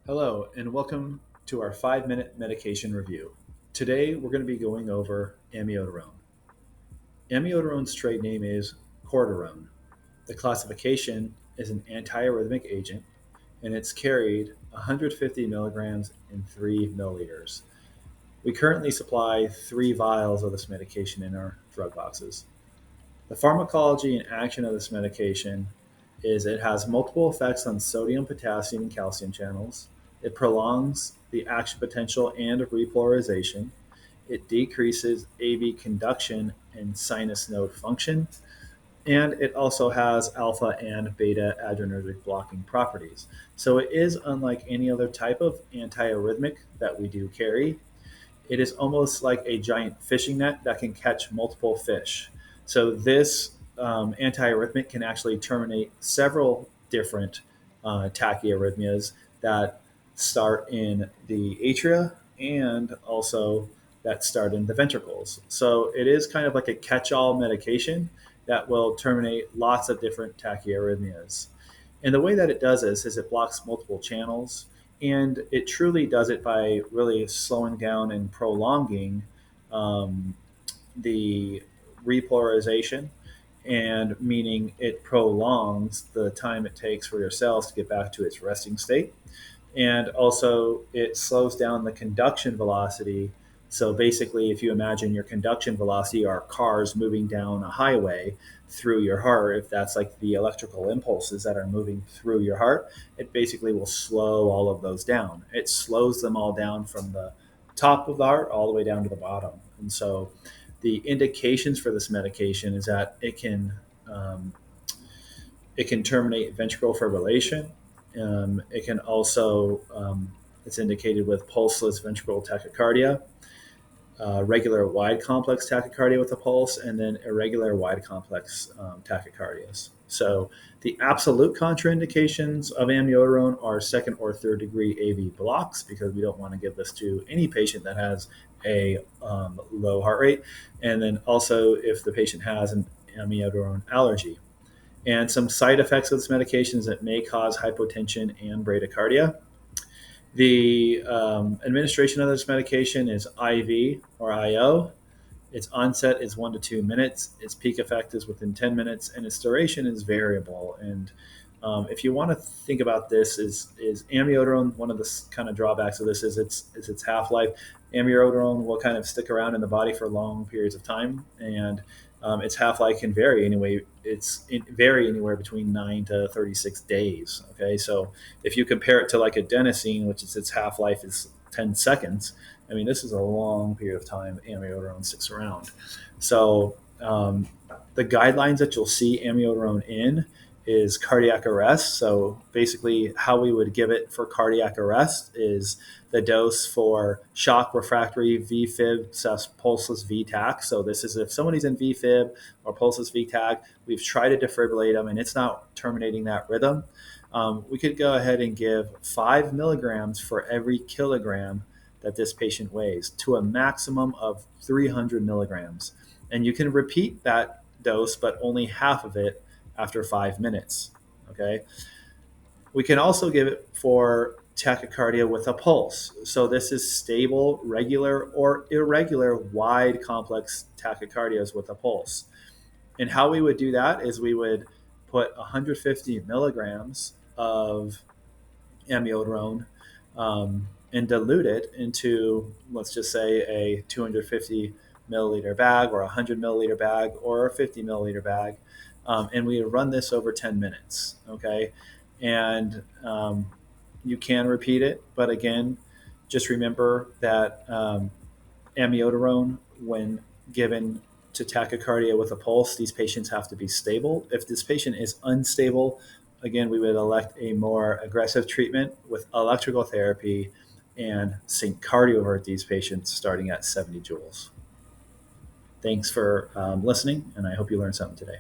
Hello, and welcome to our 5-minute medication review. Today, we're going to be going over amiodarone. Amiodarone's trade name is cortisone. The classification is an antiarrhythmic agent, and it's carried 150 milligrams in 3 milliliters. We currently supply 3 vials of this medication in our drug boxes. The pharmacology and action of this medication is it has multiple effects on sodium, potassium, and calcium channels. It prolongs the action potential and repolarization. It decreases AV conduction and sinus node function. And it also has alpha and beta adrenergic blocking properties. So it is unlike any other type of antiarrhythmic that we do carry. It is almost like a giant fishing net that can catch multiple fish. So this antiarrhythmic can actually terminate several different tachyarrhythmias that start in the atria and also that start in the ventricles. So it is kind of like a catch-all medication that will terminate lots of different tachyarrhythmias. And the way that it does this is it blocks multiple channels, and it truly does it by really slowing down and prolonging um, the repolarization, and meaning it prolongs the time it takes for your cells to get back to its resting state. And also, it slows down the conduction velocity. So basically, if you imagine your conduction velocity are cars moving down a highway through your heart, if that's like the electrical impulses that are moving through your heart, it basically will slow all of those down. It slows them all down from the top of the heart all the way down to the bottom. And so the indications for this medication is that um, it can terminate ventricular fibrillation. It can also, it's indicated with pulseless ventricular tachycardia, regular wide complex tachycardia with a pulse, and then irregular wide complex tachycardias. So the absolute contraindications of amiodarone are second or third degree AV blocks, because we don't want to give this to any patient that has a low heart rate, and then also if the patient has an amiodarone allergy. And some side effects of this medication is it may cause hypotension and bradycardia. The administration of this medication is IV or IO. Its onset is 1 to 2 minutes. Its peak effect is within 10 minutes, and its duration is variable. And if you want to think about this, is amiodarone, one of the kind of drawbacks of this is its half life. Amiodarone will kind of stick around in the body for long periods of time, and its half life can vary anyway. Vary anywhere between 9 to 36 days. Okay, so if you compare it to like adenosine, which is its half life is 10 seconds, I mean, this is a long period of time amiodarone sticks around. So the guidelines that you'll see amiodarone in is cardiac arrest. So basically, how we would give it for cardiac arrest is the dose for shock refractory VFib pulseless VTAC. So this is if somebody's in VFib or pulseless VTAC, we've tried to defibrillate them and it's not terminating that rhythm. We could go ahead and give 5 milligrams for every kilogram that this patient weighs, to a maximum of 300 milligrams. And you can repeat that dose, but only half of it after 5 minutes. Okay. We can also give it for tachycardia with a pulse. So this is stable, regular, or irregular wide complex tachycardias with a pulse. And how we would do that is we would put 150 milligrams of amiodarone and dilute it into, let's just say, a 250 milliliter bag or a 100 milliliter bag or a 50 milliliter bag. And we run this over 10 minutes. Okay. And you can repeat it. But again, just remember that amiodarone, when given to tachycardia with a pulse, these patients have to be stable. If this patient is unstable, again, we would elect a more aggressive treatment with electrical therapy and sync cardiovert these patients starting at 70 joules. Thanks for listening, and I hope you learned something today.